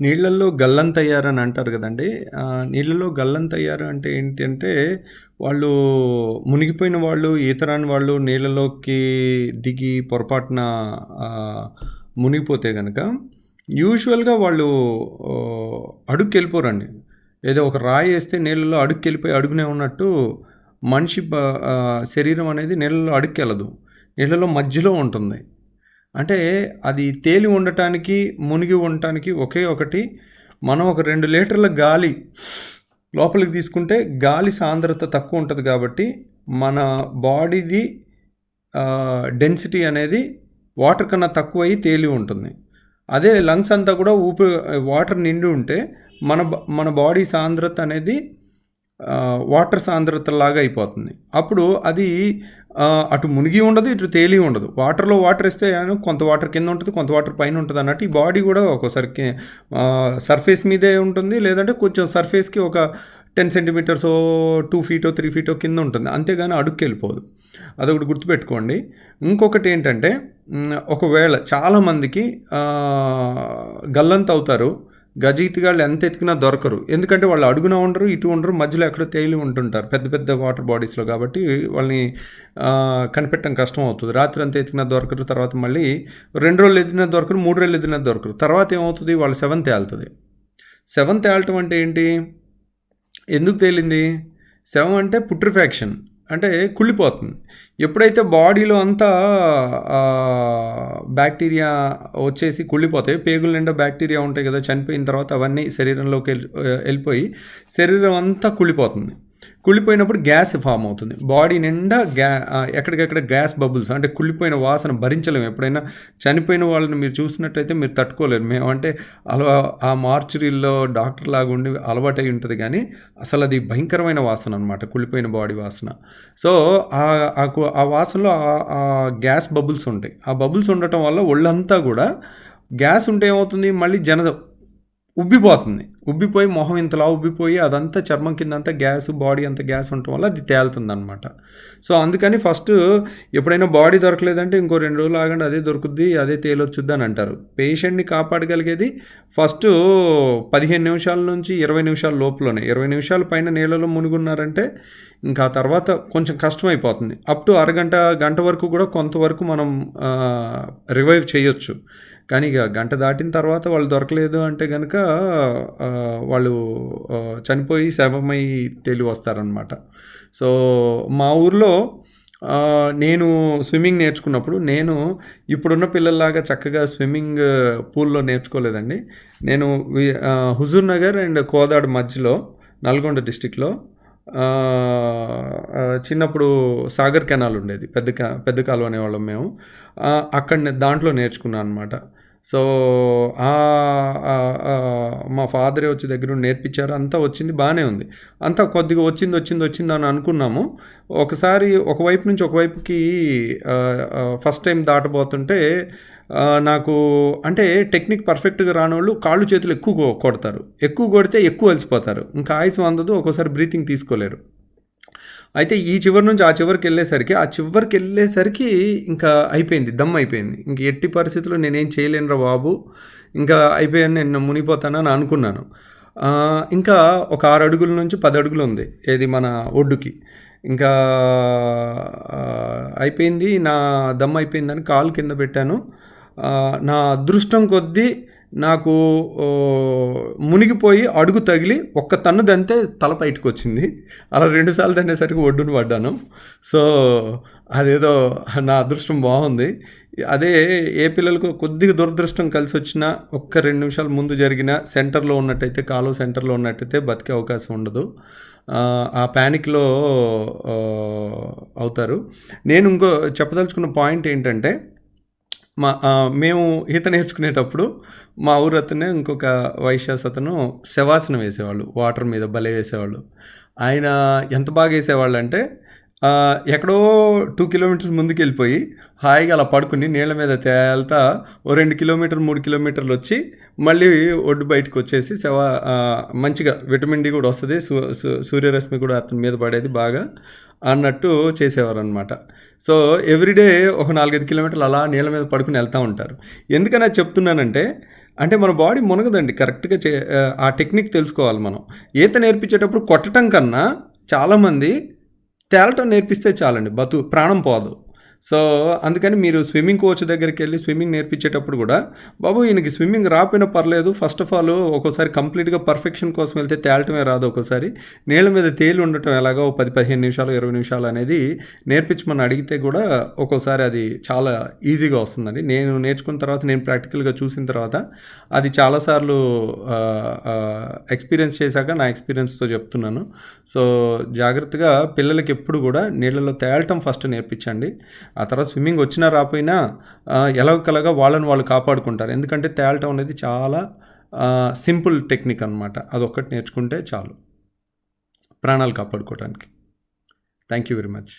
నీళ్ళల్లో గల్లంతయ్యారని అంటారు కదండీ! నీళ్ళలో గల్లంతయ్యారు అంటే ఏంటంటే, వాళ్ళు మునిగిపోయిన వాళ్ళు, ఈత రాని వాళ్ళు నీళ్ళలోకి దిగి పొరపాటున ఆహ్, మునిగిపోతే గనక యూజువల్‌గా వాళ్ళు అడుక్కెళ్ళిపోరండి. ఏదో ఒక రాయేస్తే నీళ్ళలో అడుక్కెళ్ళిపోయి అడుగునే ఉన్నట్టు మనిషి శరీరం అనేది నీళ్ళలో అడుక్కెళ్ళదు. నీళ్ళలో మధ్యలో ఉంటుంది. అంటే అది తేలి ఉండటానికి, మునిగి ఉండటానికి ఒకే ఒకటి మనం ఒక 2 లీటర్ల గాలి లోపలికి తీసుకుంటే గాలి సాంద్రత తక్కువ ఉంటది కాబట్టి, మన బాడీది డెన్సిటీ అనేది వాటర్ కన్నా తక్కువయ్యి తేలి ఉంటుంది. అదే లంగ్స్ అంతా కూడా వాటర్ నిండి ఉంటే మన బాడీ సాంద్రత అనేది వాటర్ సాంద్రతలాగా అయిపోతుంది. అప్పుడు అది అటు మునిగి ఉండదు, ఇటు తేలి ఉండదు. వాటర్‌లో వాటర్ ఏస్తే కొంత వాటర్ కింద ఉంటది, కొంత వాటర్ పైన ఉంటదన్నట్టు ఈ బాడీ కూడా ఒక్కోసారి సర్ఫేస్ మీదే ఉంటుంది. లేదంటే కొంచెం సర్ఫేస్‌కి ఒక 10 సెంటీమీటర్సో, 2 ఫీటో, 3 ఫీటో కింద ఉంటుంది. అంతేగాని అడుక్కెళ్ళిపోదు. అదొకటి గుర్తుపెట్టుకోండి. ఇంకొకటేంటంటే ఒకవేళ చాలామందికి గల్లంతవుతారు. గజ ఈతగాళ్ళు ఎంత ఎతికినా దొరకరు. ఎందుకంటే వాళ్ళు అడుగున ఉండరు, ఇటు ఉండరు, మధ్యలో ఎక్కడో తేలి ఉంటుంటారు పెద్ద పెద్ద వాటర్ బాడీస్‌లో. కాబట్టి వాళ్ళని కనిపెట్టడం కష్టం అవుతది. రాత్రంతా ఎతికినా దొరకరు. తర్వాత మళ్ళీ 2 రోజులు ఎతికినా దొరకరు, 3 రోజులు ఎతికినా దొరకరు. తర్వాత ఏమవుతది, వాళ్ళ శవం తేలుతది. శవం తేలటం అంటే ఏంటి? ఎందుకు తేలింది? శవం అంటే పుట్రిఫాక్షన్, అంటే కుళ్ళిపోతుంది. ఎప్పుడైతే బాడీలో అంతా బ్యాక్టీరియా వచ్చేసి కుళ్ళిపోతాయి, పేగుల నిండా బ్యాక్టీరియా ఉంటాయి కదా, చనిపోయిన తర్వాత అవన్నీ శరీరంలోకి వెళ్ళిపోయి శరీరం అంతా కుళ్ళిపోతుంది. కుళ్ళిపోయినప్పుడు గ్యాస్ ఫామ్ అవుతుంది. బాడీ నిండా ఎక్కడికెక్కడ గ్యాస్ బబుల్స్, అంటే కుళ్ళిపోయిన వాసన భరించలేము. ఎప్పుడైనా చనిపోయిన వాళ్ళని మీరు చూసినట్టయితే మీరు తట్టుకోలేరు. మేమంటే ఆ మార్చురీల్లో డాక్టర్ లాగా ఉండి అలవాటై ఉంటుంది, కానీ అసలు అది భయంకరమైన వాసన అనమాట, కుళ్ళిపోయిన బాడీ వాసన. సో ఆ వాసనలో ఆ గ్యాస్ బబుల్స్ ఉంటాయి. ఆ బబుల్స్ ఉండటం వల్ల ఒళ్ళంతా కూడా గ్యాస్ ఉంటే ఏమవుతుంది, మళ్ళీ ఉబ్బిపోతుంది. ఉబ్బిపోయి మొహం ఇంతలా ఉబ్బిపోయి అదంతా చర్మం కిందంతా గ్యాస్, బాడీ అంతా గ్యాస్ ఉండటం వల్ల అది తేలుతుందనమాట. సో అందుకని ఫస్ట్ ఎప్పుడైనా బాడీ దొరకలేదంటే ఇంకో 2 రోజులు ఆగండి, అదే దొరుకుద్ది, అదే తేలొచ్చుద్ది అని అంటారు. పేషెంట్ని కాపాడగలిగేది ఫస్ట్ 15 నిమిషాల నుంచి 20 నిమిషాల లోపులోనే. 20 నిమిషాల పైన నీళ్ళలో మునుగున్నారంటే ఇంకా ఆ తర్వాత కొంచెం కష్టమైపోతుంది. అప్ టు అరగంట, గంట వరకు కూడా కొంతవరకు మనం రివైవ్ చేయొచ్చు. కానీ ఇక గంట దాటిన తర్వాత వాళ్ళు దొరకలేదు అంటే కనుక వాళ్ళు చనిపోయి శవమై తేలి వస్తారనమాట. సో మా ఊర్లో నేను స్విమ్మింగ్ నేర్చుకున్నప్పుడు, నేను ఇప్పుడున్న పిల్లల్లాగా చక్కగా స్విమ్మింగ్ పూల్‌లో నేర్చుకోలేదండి. నేను హుజూర్ నగర్ అండ్ కోదాడ మధ్యలో నల్గొండ డిస్ట్రిక్ట్‌లో చిన్నప్పుడు సాగర్ కెనాల్ ఉండేది. పెద్ద కాలువ అనేవాళ్ళం మేము. దాంట్లో నేర్చుకున్నాను అనమాట. సో మా ఫాదరే వచ్చి దగ్గరుండి నేర్పించారు. అంతా వచ్చింది, బాగానే ఉంది. అంతా కొద్దిగా వచ్చింది అని అనుకున్నాము. ఒకసారి ఒకవైపు నుంచి ఒకవైపుకి ఫస్ట్ టైం దాటబోతుంటే నాకు అంటే టెక్నిక్ పర్ఫెక్ట్‌గా రానోళ్ళు కాళ్ళు చేతులు ఎక్కువ కొడతారు. ఎక్కువ కొడితే ఎక్కువ అలసిపోతారు. ఇంకా ఆయుసు అందదు. ఒక్కోసారి బ్రీతింగ్ తీసుకోలేరు. అయితే ఈ చివరి నుంచి ఆ చివరికెళ్ళేసరికి ఇంకా అయిపోయింది, దమ్ అయిపోయింది. ఇంక ఎట్టి పరిస్థితుల్లో నేనేం చేయలేనురా బాబు, ఇంకా అయిపోయాను, నేను మునిగిపోతానని అనుకున్నాను. ఇంకా ఒక 6 అడుగుల నుంచి 10 అడుగులు ఉంది ఏది మన ఒడ్డుకి. ఇంకా అయిపోయింది, నా దమ్ అయిపోయిందని కాలు కింద పెట్టాను. నా అదృష్టం కొద్దీ నాకు మునిగిపోయి అడుగు తగిలి ఒక్క తన్ను దంతే తల బయటకొచ్చింది. అలా 2 సార్లు దండేసరికి ఒడ్డున పడ్డాను. సో అదేదో నా అదృష్టం బాగుంది. అదే ఏ పిల్లలకు కొద్దిగా దురదృష్టం కలిసొచ్చినా, ఒక్క 2 నిమిషాలు ముందు జరిగినా, సెంటర్‌లో ఉన్నట్టయితే, కాలువ సెంటర్‌లో ఉన్నట్టయితే బతికే అవకాశం ఉండదు. ఆ ప్యానిక్‌లో అవుతారు. నేను ఇంకో చెప్పదలుచుకున్న పాయింట్ ఏంటంటే, మేము ఈత నేర్చుకునేటప్పుడు మా ఊరతనే ఇంకొక వైశ్యాస్ అతను శవాసనం వేసేవాళ్ళు. వాటర్ మీద భలే వేసేవాళ్ళు. ఆయన ఎంత బాగా వేసేవాళ్ళంటే ఎక్కడో 2 కిలోమీటర్స్ ముందుకెళ్ళిపోయి హాయిగా అలా పడుకుని నీళ్ళ మీద తేలుతా ఓ 2 కిలోమీటర్లు, 3 కిలోమీటర్లు వచ్చి మళ్ళీ ఒడ్డు బయటకు వచ్చేసి మంచిగా విటమిన్ డి కూడా వస్తుంది, సూర్యరశ్మి కూడా అతని మీద పడేది బాగా అన్నట్టు చేసేవారనమాట. సో ఎవ్రీడే ఒక 4-5 కిలోమీటర్లు అలా నీళ్ళ మీద పడుకుని వెళ్తూ ఉంటారు. ఎందుకని అది చెప్తున్నానంటే, అంటే మన బాడీ మునగదండి. కరెక్ట్‌గా ఆ టెక్నిక్ తెలుసుకోవాలి మనం. ఈత నేర్పించేటప్పుడు కొట్టటం కన్నా చాలామంది తేలటం నేర్పిస్తే చాలండి. ప్రాణం పోదు. సో, అందుకని మీరు స్విమ్మింగ్ కోచ్ దగ్గరికెళ్ళి స్విమ్మింగ్ నేర్పించేటప్పుడు గూడా, బాబు ఈయనకి స్విమ్మింగ్ రాకపోయినా పర్లేదు. ఫస్ట్ ఆఫ్ ఆల్ ఒక్కోసారి కంప్లీట్‌గా పర్ఫెక్షన్ కోసం వెళ్తే తేలటమే రాదు ఒక్కోసారి. నీళ్ళ మీద తేలి ఉండటం ఎలాగో 10, 15 నిమిషాలు, 20 నిమిషాలు అనేది నేర్పించమని అడిగితే గూడా ఒక్కోసారి అది చాలా ఈజీగా వస్తుందండి. నేను నేర్చుకున్న తర్వాత, నేను ప్రాక్టికల్‌గా చూసిన తర్వాత అది చాలా సార్లు ఎక్స్‌పీరియన్స్ చేశాక నా ఎక్స్‌పీరియన్స్‌తో చెప్తున్నాను. సో, జాగ్రత్తగా పిల్లలకి ఎప్పుడు గూడా నీళ్ళలో తేలటం ఫస్ట్ నేర్పించండి. ఆ తర్వాత స్విమ్మింగ్ వచ్చినా రాపోయినా ఎలాగోకలాగా వాళ్ళని వాళ్ళు కాపాడుకుంటారు. ఎందుకంటే తేలటం అనేది చాలా సింపుల్ టెక్నిక్ అనమాట. అదొక్కటి నేర్చుకుంటే చాలు ప్రాణాలు కాపాడుకోవడానికి. Thank you very much.